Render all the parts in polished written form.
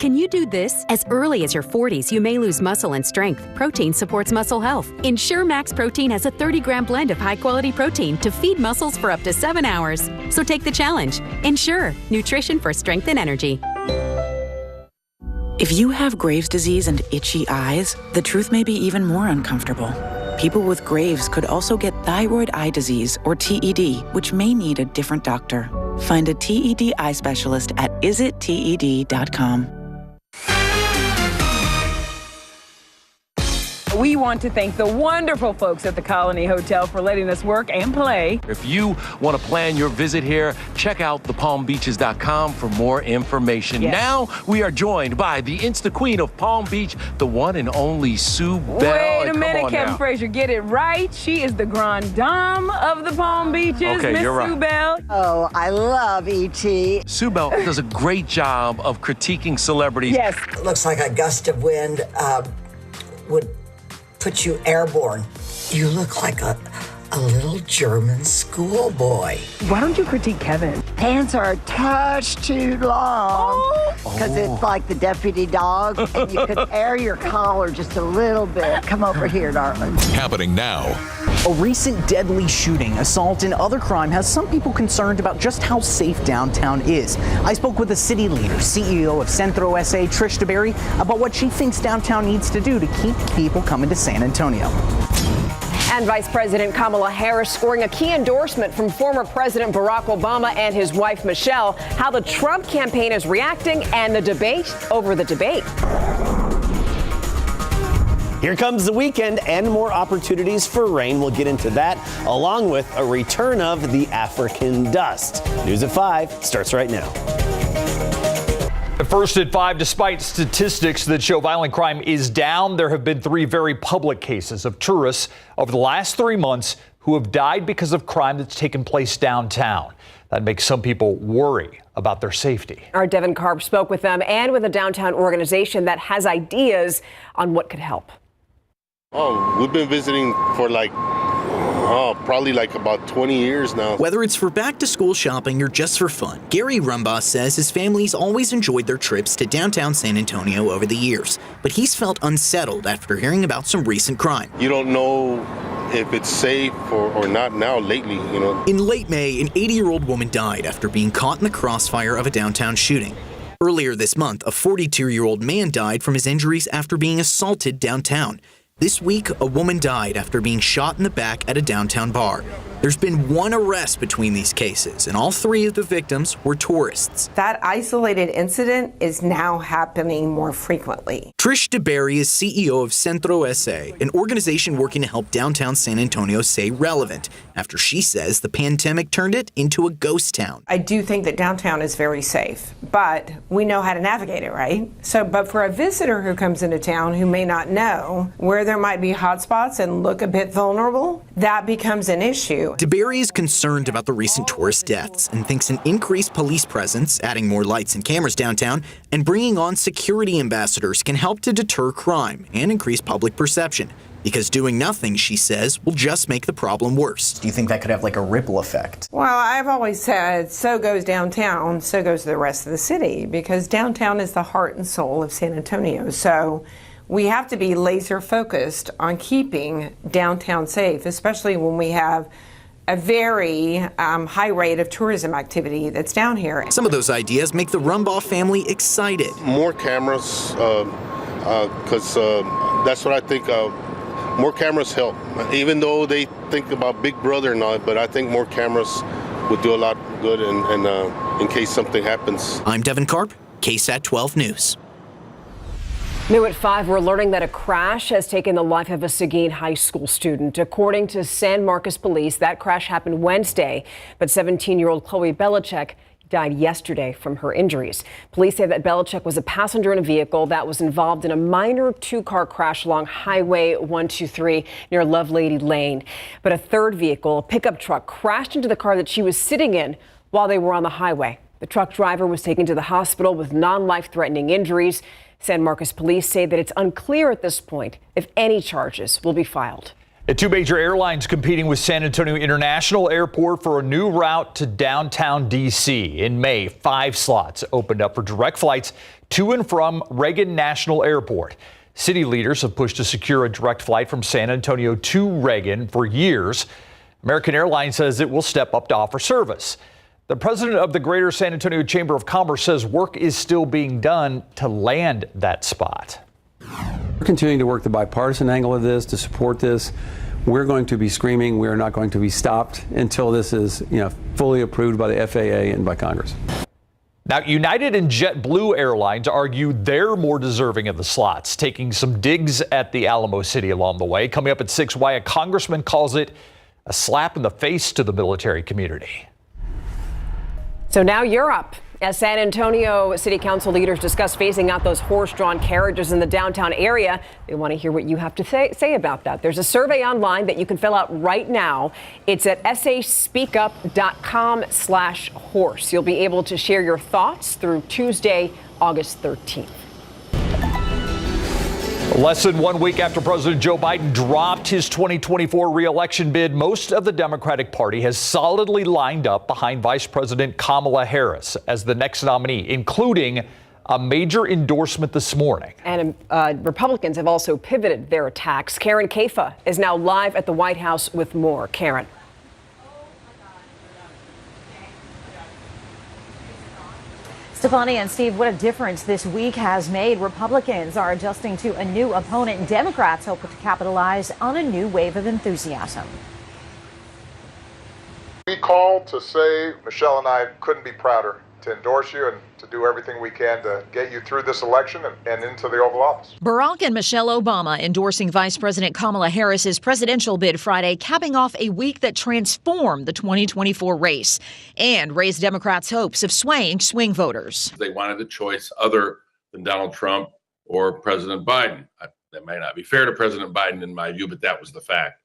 Can you do this? As early as your 40s, you may lose muscle and strength. Protein supports muscle health. Ensure Max Protein has a 30-gram blend of high-quality protein to feed muscles for up to 7 hours. So take the challenge. Ensure nutrition for strength and energy. If you have Graves' disease and itchy eyes, the truth may be even more uncomfortable. People with Graves could also get thyroid eye disease, or TED, which may need a different doctor. Find a TED eye specialist at isitted.com. We want to thank the wonderful folks at the Colony Hotel for letting us work and play. If you want to plan your visit here, check out thepalmbeaches.com for more information. Yes. Now we are joined by the Insta Queen of Palm Beach, the one and only Sue Bell. Wait a minute, Kevin now. Frazier, get it right. She is the grande dame of the Palm Beaches, Okay, Miss you're right. Sue Bell. Oh, I love E.T. Sue Bell does a great job of critiquing celebrities. Yes. Looks like a gust of wind would put you airborne. You look like a little German schoolboy. Why don't you critique Kevin? Pants are a touch too long because it's like the deputy dog, and you could air your collar just a little bit. Come over here, darling. Happening now. A recent deadly shooting, assault, and other crime has some people concerned about just how safe downtown is. I spoke with a city leader, CEO of Centro SA, Trish DeBerry, about what she thinks downtown needs to do to keep people coming to San Antonio. And Vice President Kamala Harris scoring a key endorsement from former President Barack Obama and his wife Michelle. How the Trump campaign is reacting and the debate over the debate. Here comes the weekend and more opportunities for rain. We'll get into that, along with a return of the African dust. News at 5 starts right now. First at 5, despite statistics that show violent crime is down, there have been 3 very public cases of tourists over the last 3 months who have died because of crime that's taken place downtown. That makes some people worry about their safety. Our Devin Karp spoke with them and with a downtown organization that has ideas on what could help. Oh, we've been visiting for probably about 20 years now. Whether it's for back-to-school shopping or just for fun, Gary Rumbaugh says his family's always enjoyed their trips to downtown San Antonio over the years. But he's felt unsettled after hearing about some recent crime. You don't know if it's safe or not now lately, In late May, an 80-year-old woman died after being caught in the crossfire of a downtown shooting. Earlier this month, a 42-year-old man died from his injuries after being assaulted downtown. This week, a woman died after being shot in the back at a downtown bar. There's been 1 arrest between these cases, and all 3 of the victims were tourists. That isolated incident is now happening more frequently. Trish DeBerry is CEO of Centro SA, an organization working to help downtown San Antonio stay relevant, after she says the pandemic turned it into a ghost town. I do think that downtown is very safe, but we know how to navigate it, right? But for a visitor who comes into town who may not know where there might be hotspots and look a bit vulnerable, that becomes an issue. DeBerry is concerned about the recent tourist deaths and thinks an increased police presence, adding more lights and cameras downtown, and bringing on security ambassadors can help to deter crime and increase public perception. Because doing nothing, she says, will just make the problem worse. Do you think that could have a ripple effect? Well, I've always said, so goes downtown, so goes the rest of the city, because downtown is the heart and soul of San Antonio. So we have to be laser focused on keeping downtown safe, especially when we have a very high rate of tourism activity that's down here. Some of those ideas make the Rumbaugh family excited. More cameras, because that's what I think. More cameras help, even though they think about Big Brother and all, but I think more cameras would do a lot good and in case something happens. I'm Devin Karp, KSAT 12 News. New at 5, we're learning that a crash has taken the life of a Seguin High School student. According to San Marcos police, that crash happened Wednesday, but 17-year-old Chloe Belichick died yesterday from her injuries. Police say that Belichick was a passenger in a vehicle that was involved in a minor 2-car crash along Highway 123 near Lovelady Lane. But a third vehicle, a pickup truck, crashed into the car that she was sitting in while they were on the highway. The truck driver was taken to the hospital with non-life-threatening injuries. San Marcos police say that it's unclear at this point if any charges will be filed. Two major airlines competing with San Antonio International Airport for a new route to downtown D.C. In May, 5 slots opened up for direct flights to and from Reagan National Airport. City leaders have pushed to secure a direct flight from San Antonio to Reagan for years. American Airlines says it will step up to offer service. The president of the Greater San Antonio Chamber of Commerce says work is still being done to land that spot. We're continuing to work the bipartisan angle of this to support this. We're going to be screaming. We are not going to be stopped until this is, fully approved by the FAA and by Congress. Now, United and JetBlue Airlines argue they're more deserving of the slots, taking some digs at the Alamo City along the way. Coming up at 6, why a congressman calls it a slap in the face to the military community. So now you're up. As San Antonio City Council leaders discuss phasing out those horse-drawn carriages in the downtown area, they want to hear what you have to say about that. There's a survey online that you can fill out right now. It's at saspeakup.com/horse. You'll be able to share your thoughts through Tuesday, August 13th. Less than 1 week after President Joe Biden dropped his 2024 re-election bid, most of the Democratic Party has solidly lined up behind Vice President Kamala Harris as the next nominee, including a major endorsement this morning. And Republicans have also pivoted their attacks. Karen Kafa is now live at the White House with more. Karen. Stefania and Steve, what a difference this week has made. Republicans are adjusting to a new opponent. Democrats hope to capitalize on a new wave of enthusiasm. We called to say Michelle and I couldn't be prouder to endorse you and to do everything we can to get you through this election and into the Oval Office. Barack and Michelle Obama endorsing Vice President Kamala Harris's presidential bid Friday, capping off a week that transformed the 2024 race and raised Democrats' hopes of swaying swing voters. They wanted a choice other than Donald Trump or President Biden. That may not be fair to President Biden in my view, but that was the fact.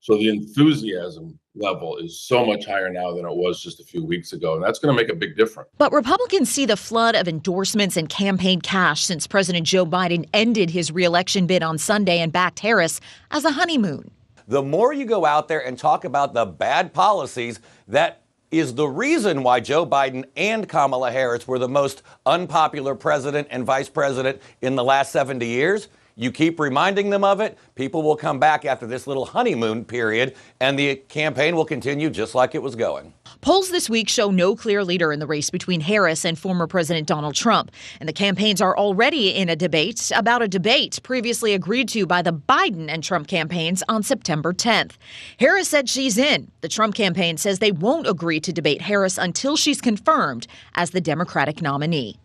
So the enthusiasm level is so much higher now than it was just a few weeks ago, and that's going to make a big difference. But Republicans see the flood of endorsements and campaign cash since President Joe Biden ended his re-election bid on Sunday and backed Harris as a honeymoon. The more you go out there and talk about the bad policies, that is the reason why Joe Biden and Kamala Harris were the most unpopular president and vice president in the last 70 years. You keep reminding them of it, people will come back after this little honeymoon period, and the campaign will continue just like it was going. Polls this week show no clear leader in the race between Harris and former President Donald Trump. And the campaigns are already in a debate about a debate previously agreed to by the Biden and Trump campaigns on September 10th. Harris said she's in. The Trump campaign says they won't agree to debate Harris until she's confirmed as the Democratic nominee.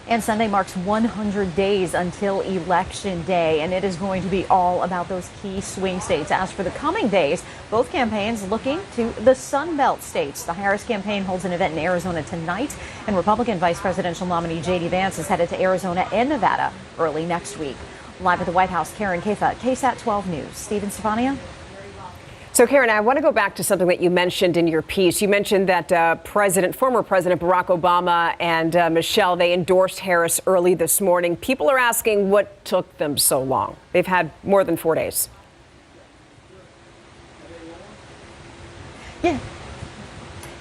And Sunday marks 100 days until Election Day, and it is going to be all about those key swing states. As for the coming days, both campaigns looking to the Sun Belt states. The Harris campaign holds an event in Arizona tonight, and Republican vice presidential nominee J.D. Vance is headed to Arizona and Nevada early next week. Live at the White House, Karen Kafa, KSAT 12 News. Steve and Stefania. So, Karen, I want to go back to something that you mentioned in your piece. You mentioned that former President Barack Obama and Michelle, they endorsed Harris early this morning. People are asking what took them so long. They've had more than 4 days. Yeah,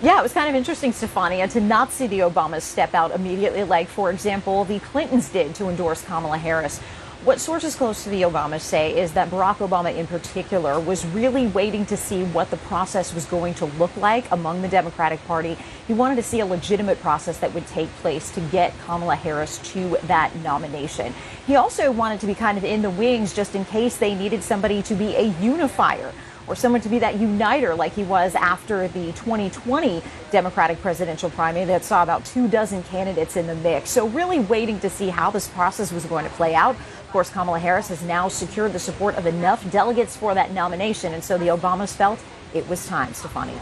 it was kind of interesting, Stefania, to not see the Obamas step out immediately, like, for example, the Clintons did to endorse Kamala Harris. What sources close to the Obamas say is that Barack Obama in particular was really waiting to see what the process was going to look like among the Democratic Party. He wanted to see a legitimate process that would take place to get Kamala Harris to that nomination. He also wanted to be kind of in the wings just in case they needed somebody to be a unifier, or someone to be that uniter like he was after the 2020 Democratic presidential primary that saw about 24 candidates in the mix. So really waiting to see how this process was going to play out. Of course, Kamala Harris has now secured the support of enough delegates for that nomination, and so the Obamas felt it was time. Stefania.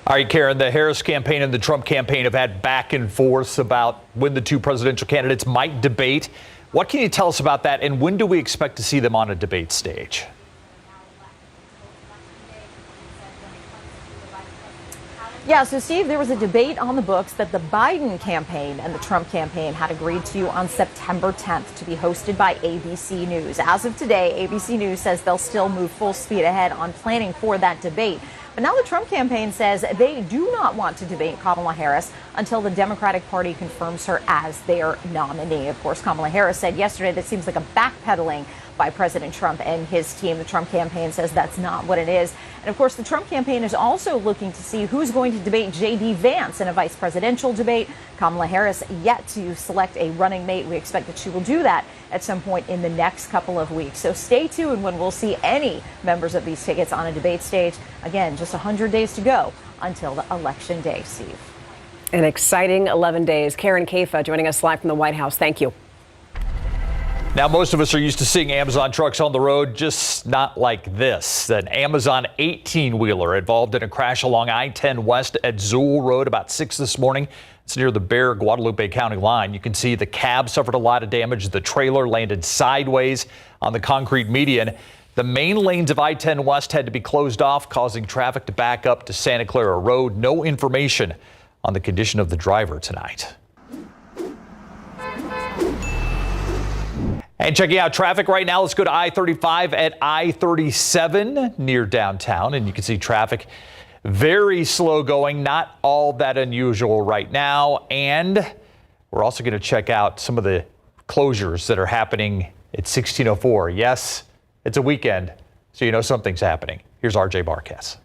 All right, Karen, the Harris campaign and the Trump campaign have had back and forth about when the two presidential candidates might debate. What can you tell us about that, and when do we expect to see them on a debate stage? Yeah, so Steve, there was a debate on the books that the Biden campaign and the Trump campaign had agreed to on September 10th to be hosted by ABC News. As of today, ABC News says they'll still move full speed ahead on planning for that debate. But now the Trump campaign says they do not want to debate Kamala Harris until the Democratic Party confirms her as their nominee. Of course, Kamala Harris said yesterday that seems like a backpedaling by President Trump and his team. The Trump campaign says that's not what it is. And of course, the Trump campaign is also looking to see who's going to debate J.D. Vance in a vice presidential debate. Kamala Harris yet to select a running mate. We expect that she will do that at some point in the next couple of weeks. So stay tuned when we'll see any members of these tickets on a debate stage. Again, just 100 days to go until the election day, Steve. An exciting 11 days. Karen Kaifa joining us live from the White House. Thank you. Now, most of us are used to seeing Amazon trucks on the road, just not like this. An Amazon 18-wheeler involved in a crash along I-10 West at Zool Road about 6 this morning. It's near the Bexar-Guadalupe County line. You can see the cab suffered a lot of damage. The trailer landed sideways on the concrete median. The main lanes of I-10 West had to be closed off, causing traffic to back up to Santa Clara Road. No information on the condition of the driver tonight. And checking out traffic right now, let's go to I-35 at I-37 near downtown. And you can see traffic very slow going, not all that unusual right now. And we're also going to check out some of the closures that are happening at 1604. Yes, it's a weekend, so you know something's happening. Here's RJ Marquez.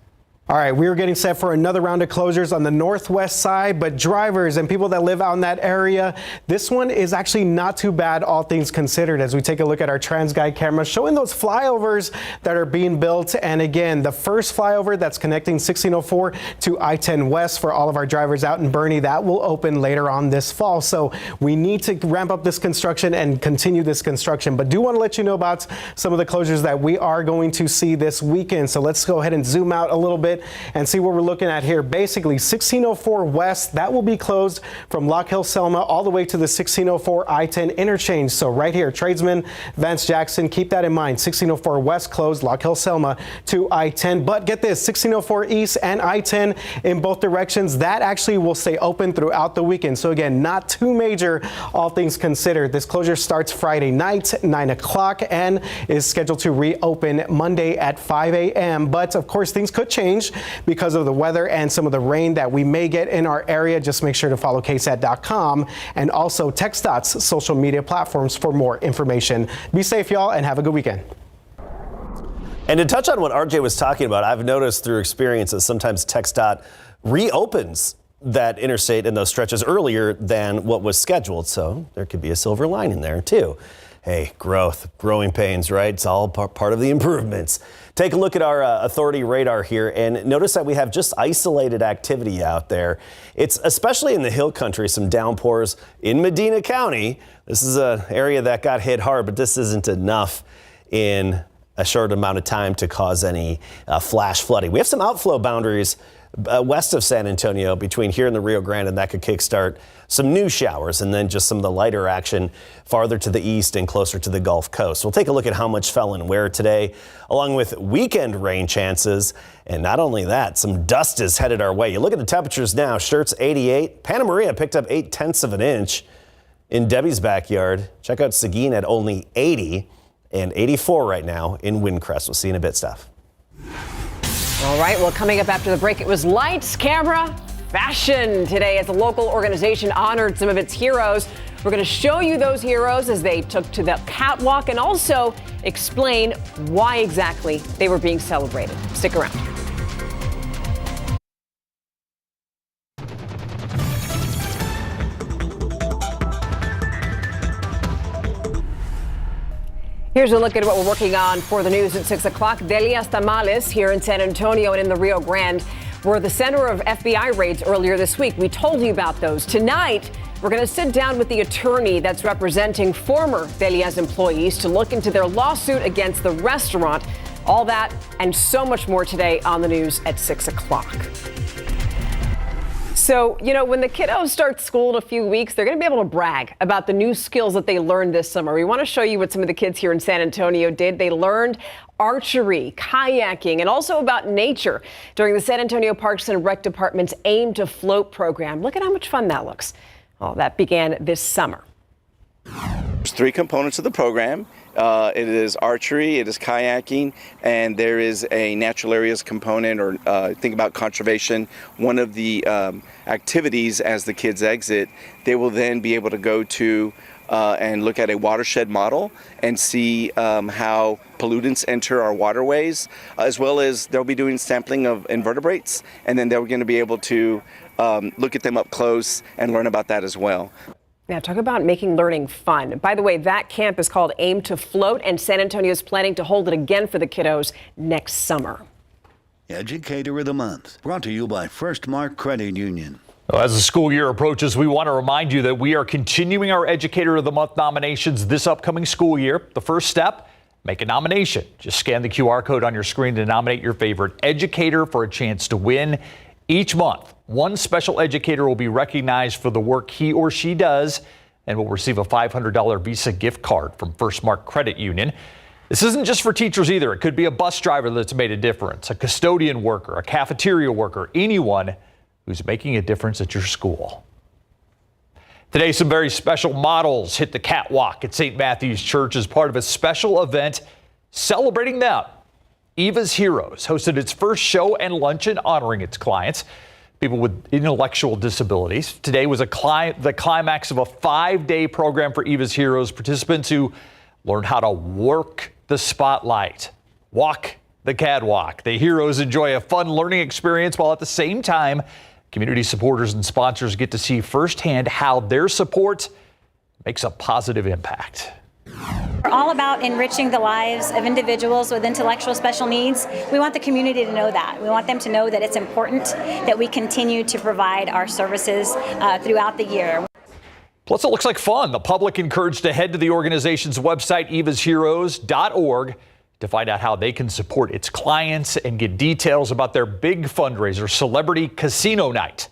All right, we are getting set for another round of closures on the northwest side, but drivers and people that live out in that area, this one is actually not too bad, all things considered, as we take a look at our TransGuide camera showing those flyovers that are being built. And again, the first flyover that's connecting 1604 to I-10 West for all of our drivers out in Bernie, that will open later on this fall. So we need to ramp up this construction and continue this construction, but do want to let you know about some of the closures that we are going to see this weekend. So let's go ahead and zoom out a little bit and see what we're looking at here. Basically, 1604 West, that will be closed from Lock Hill Selma all the way to the 1604 I-10 interchange. So right here, Tradesman, Vance Jackson, keep that in mind. 1604 West closed, Lock Hill Selma to I-10. But get this, 1604 East and I-10 in both directions, that actually will stay open throughout the weekend. So again, not too major, all things considered. This closure starts Friday night, 9 o'clock, and is scheduled to reopen Monday at 5 a.m. But of course, things could change because of the weather and some of the rain that we may get in our area. Just make sure to follow KSAT.com and also TxDOT's social media platforms for more information. Be safe, y'all, and have a good weekend. And to touch on what RJ was talking about, I've noticed through experience that sometimes TxDOT reopens that interstate in those stretches earlier than what was scheduled. So there could be a silver lining there, too. Hey, growing pains, right? It's all part of the improvements. Take a look at our authority radar here and notice that we have just isolated activity out there. It's especially in the hill country, some downpours in Medina County. This is an area that got hit hard, but this isn't enough in a short amount of time to cause any flash flooding. We have some outflow boundaries west of San Antonio between here and the Rio Grande, and that could kickstart some new showers and then just some of the lighter action farther to the east and closer to the Gulf Coast. We'll take a look at how much fell and where today, along with weekend rain chances. And not only that, some dust is headed our way. You look at the temperatures now, Schertz 88. Santa Maria picked up 0.8 of an inch in Debbie's backyard. Check out Seguin at only 80 and 84 right now in Windcrest. We'll see you in a bit, Steph. All right, well, coming up after the break, it was lights, camera, fashion today as a local organization honored some of its heroes. We're going to show you those heroes as they took to the catwalk and also explain why exactly they were being celebrated. Stick around. Here's a look at what we're working on for the news at 6 o'clock. Delia's Tamales here in San Antonio and in the Rio Grande were the center of FBI raids earlier this week. We told you about those. Tonight, we're going to sit down with the attorney that's representing former Delia's employees to look into their lawsuit against the restaurant. All that and so much more today on the news at 6 o'clock. So, when the kiddos start school in a few weeks, they're going to be able to brag about the new skills that they learned this summer. We want to show you what some of the kids here in San Antonio did. They learned archery, kayaking, and also about nature during the San Antonio Parks and Rec Department's Aim to Float program. Look at how much fun that looks. Well, that began this summer. There's 3 components of the program. It is archery, it is kayaking, and there is a natural areas component, or think about conservation. One of the activities as the kids exit, they will then be able to go to and look at a watershed model and see how pollutants enter our waterways, as well as they'll be doing sampling of invertebrates, and then they're going to be able to look at them up close and learn about that as well. Now, talk about making learning fun. By the way, that camp is called Aim to Float, and San Antonio is planning to hold it again for the kiddos next summer. Educator of the Month, brought to you by First Mark Credit Union. Well, as the school year approaches, we want to remind you that we are continuing our Educator of the Month nominations this upcoming school year. The first step, make a nomination. Just scan the QR code on your screen to nominate your favorite educator for a chance to win. Each month, one special educator will be recognized for the work he or she does and will receive a $500 Visa gift card from First Mark Credit Union. This isn't just for teachers either. It could be a bus driver that's made a difference, a custodian worker, a cafeteria worker, anyone who's making a difference at your school. Today, some very special models hit the catwalk at St. Matthew's Church as part of a special event celebrating them. Eva's Heroes hosted its first show and luncheon honoring its clients, people with intellectual disabilities. Today was the climax of a 5-day program for Eva's Heroes participants who learned how to work the spotlight, walk the catwalk. The heroes enjoy a fun learning experience while at the same time, community supporters and sponsors get to see firsthand how their support makes a positive impact. We're all about enriching the lives of individuals with intellectual special needs. We want the community to know that. We want them to know that it's important that we continue to provide our services throughout the year. Plus, it looks like fun. The public encouraged to head to the organization's website, evasheroes.org, to find out how they can support its clients and get details about their big fundraiser, Celebrity Casino Night.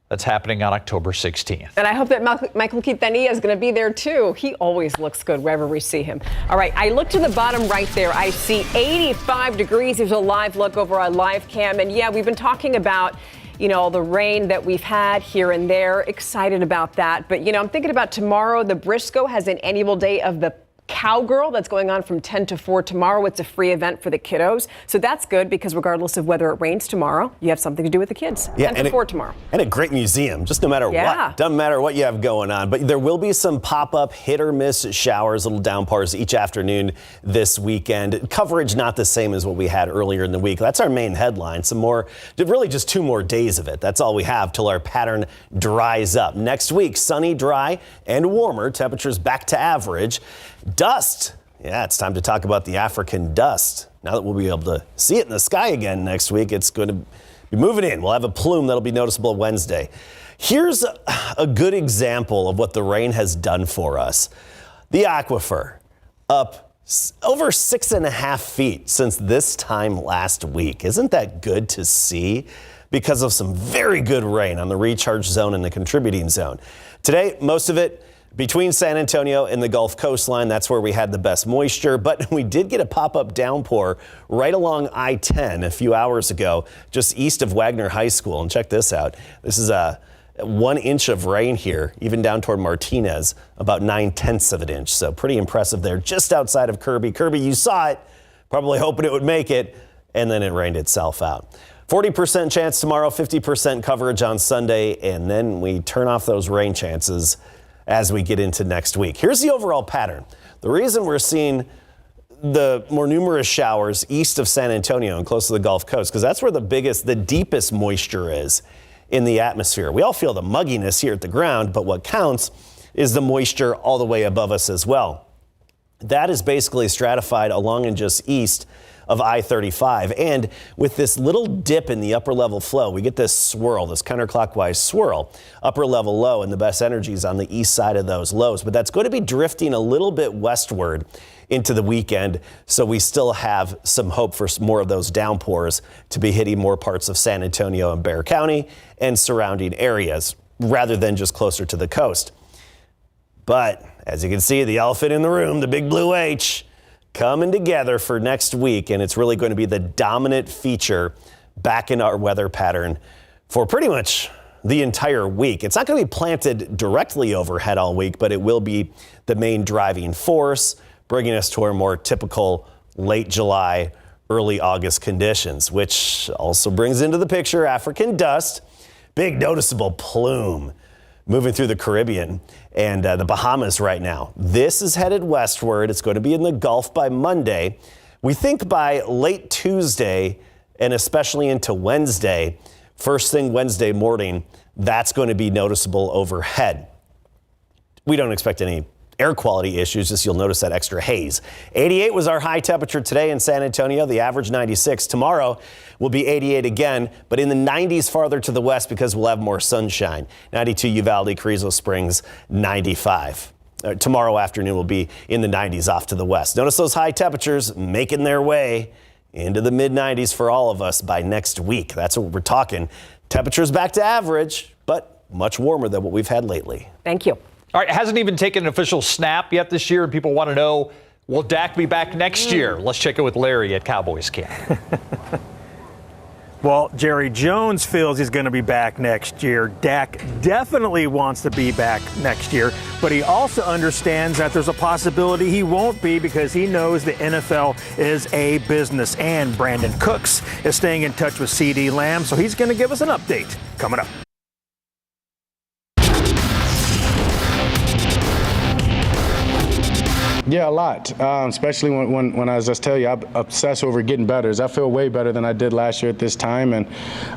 That's happening on October 16th. And I hope that Michael Quintanilla is going to be there, too. He always looks good wherever we see him. All right, I look to the bottom right there. I see 85 degrees. There's a live look over our live cam. And, yeah, we've been talking about, the rain that we've had here and there. Excited about that. But, I'm thinking about tomorrow. The Briscoe has an annual day of the Cowgirl that's going on from 10 to 4 tomorrow. It's a free event for the kiddos. So that's good because regardless of whether it rains tomorrow, you have something to do with the kids. Yeah, 10 to 4 tomorrow. And a great museum, just no matter what. Doesn't matter what you have going on. But there will be some pop-up hit or miss showers, little downpours each afternoon this weekend. Coverage not the same as what we had earlier in the week. That's our main headline. Some more, really just 2 more days of it. That's all we have till our pattern dries up. Next week, sunny, dry, and warmer. Temperatures back to average. Dust. Yeah, it's time to talk about the African dust. Now that we'll be able to see it in the sky again next week, it's going to be moving in. We'll have a plume that'll be noticeable Wednesday. Here's a good example of what the rain has done for us. The aquifer up over 6.5 feet since this time last week. Isn't that good to see? Because of some very good rain on the recharge zone and the contributing zone. Today, most of it between San Antonio and the Gulf coastline. That's where we had the best moisture, but we did get a pop-up downpour right along I-10 a few hours ago, just east of Wagner High School. And check this out. This is a 1 inch of rain here, even down toward Martinez, about 9/10 of an inch. So pretty impressive there, just outside of Kirby. Kirby, you saw it, probably hoping it would make it, and then it rained itself out. 40% chance tomorrow, 50% coverage on Sunday, and then we turn off those rain chances as we get into next week. Here's the overall pattern. The reason we're seeing the more numerous showers east of San Antonio and close to the Gulf Coast, because that's where the deepest moisture is in the atmosphere. We all feel the mugginess here at the ground, but what counts is the moisture all the way above us as well. That is basically stratified along and just east of I-35. And with this little dip in the upper level flow, we get this swirl, this counterclockwise swirl, upper level low, and the best energies on the east side of those lows. But that's going to be drifting a little bit westward into the weekend, so we still have some hope for more of those downpours to be hitting more parts of San Antonio and Bexar County and surrounding areas rather than just closer to the coast. But as you can see, the elephant in the room, the big blue H, coming together for next week, and it's really going to be the dominant feature back in our weather pattern for pretty much the entire week. It's not going to be planted directly overhead all week, but it will be the main driving force, bringing us to our more typical late July, early August conditions, which also brings into the picture African dust, big noticeable plume moving through the Caribbean and the Bahamas right now. This is headed westward. It's going to be in the Gulf by Monday. We think by late Tuesday and especially into Wednesday, first thing Wednesday morning, that's going to be noticeable overhead. We don't expect any air quality issues, just you'll notice that extra haze. 88 was our high temperature today in San Antonio, the average 96. Tomorrow will be 88 again, but in the 90s farther to the west because we'll have more sunshine. 92 Uvalde, Carrizo Springs, 95. Tomorrow afternoon will be in the 90s off to the west. Notice those high temperatures making their way into the mid 90s for all of us by next week. That's what we're talking. Temperatures back to average, but much warmer than what we've had lately. Thank you. All right, it hasn't even taken an official snap yet this year, and people want to know, will Dak be back next year? Let's check in with Larry at Cowboys camp. Well, Jerry Jones feels he's going to be back next year. Dak definitely wants to be back next year, but he also understands that there's a possibility he won't be because he knows the NFL is a business. And Brandon Cooks is staying in touch with CeeDee Lamb, so he's going to give us an update coming up. Yeah, a lot, especially when I just tell you, I obsess over getting better. I feel way better than I did last year at this time, and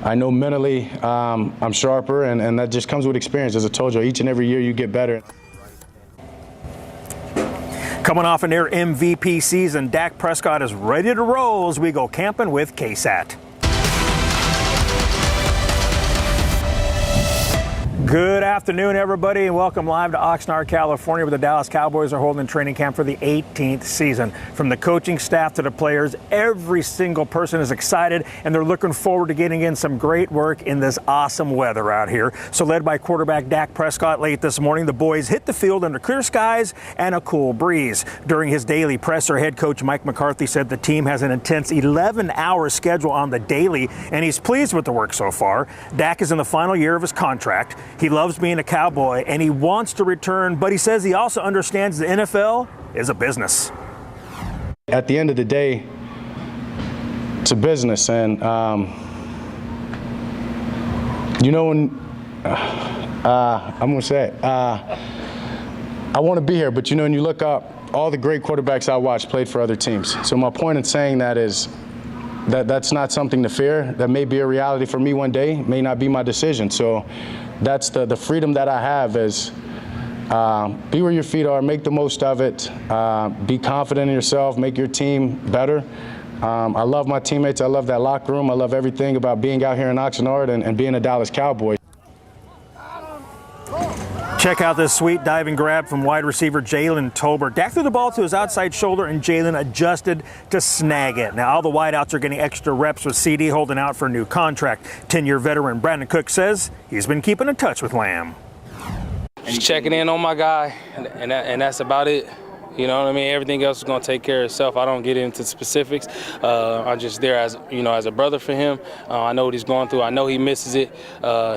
I know mentally I'm sharper, and that just comes with experience. As I told you, each and every year you get better. Coming off a near MVP season, Dak Prescott is ready to roll as we go camping with KSAT. Good afternoon, everybody, and welcome live to Oxnard, California, where the Dallas Cowboys are holding training camp for the 18th season. From the coaching staff to the players, every single person is excited, and they're looking forward to getting in some great work in this awesome weather out here. So led by quarterback Dak Prescott late this morning, the boys hit the field under clear skies and a cool breeze. During his daily presser, head coach Mike McCarthy said the team has an intense 11-hour schedule on the daily, and he's pleased with the work so far. Dak is in the final year of his contract. He loves being a Cowboy, and he wants to return, but he says he also understands the NFL is a business. At the end of the day, it's a business, and you know, when I'm going to say it, I want to be here, but you know, when you look up, all the great quarterbacks I watched played for other teams. So my point in saying that is that's not something to fear. That may be a reality for me one day, may not be my decision. So that's the freedom that I have is be where your feet are, make the most of it, be confident in yourself, make your team better. I love my teammates. I love that locker room. I love everything about being out here in Oxnard and being a Dallas Cowboy. Check out this sweet diving grab from wide receiver Jalen Tolbert. Dak threw the ball to his outside shoulder, and Jalen adjusted to snag it. Now, all the wideouts are getting extra reps with CeeDee holding out for a new contract. 10-year veteran Brandon Cooks says he's been keeping in touch with Lamb. Just checking in on my guy, and that's about it. You know what I mean? Everything else is going to take care of itself. I don't get into specifics. I'm just there as a brother for him. I know what he's going through. I know he misses it.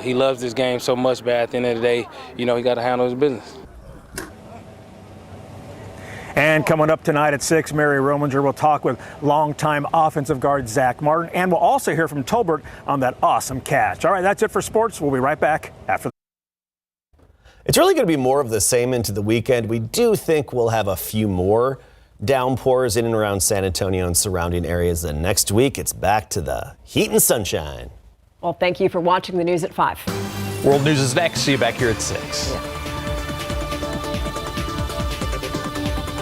He loves this game so much, but at the end of the day, he got to handle his business. And coming up tonight at 6, Mary Rominger will talk with longtime offensive guard Zach Martin, and we'll also hear from Tolbert on that awesome catch. All right, that's it for sports. We'll be right back after. It's really going to be more of the same into the weekend. We do think we'll have a few more downpours in and around San Antonio and surrounding areas. Then next week, it's back to the heat and sunshine. Well, thank you for watching the news at 5. World News is next. See you back here at 6. Yeah.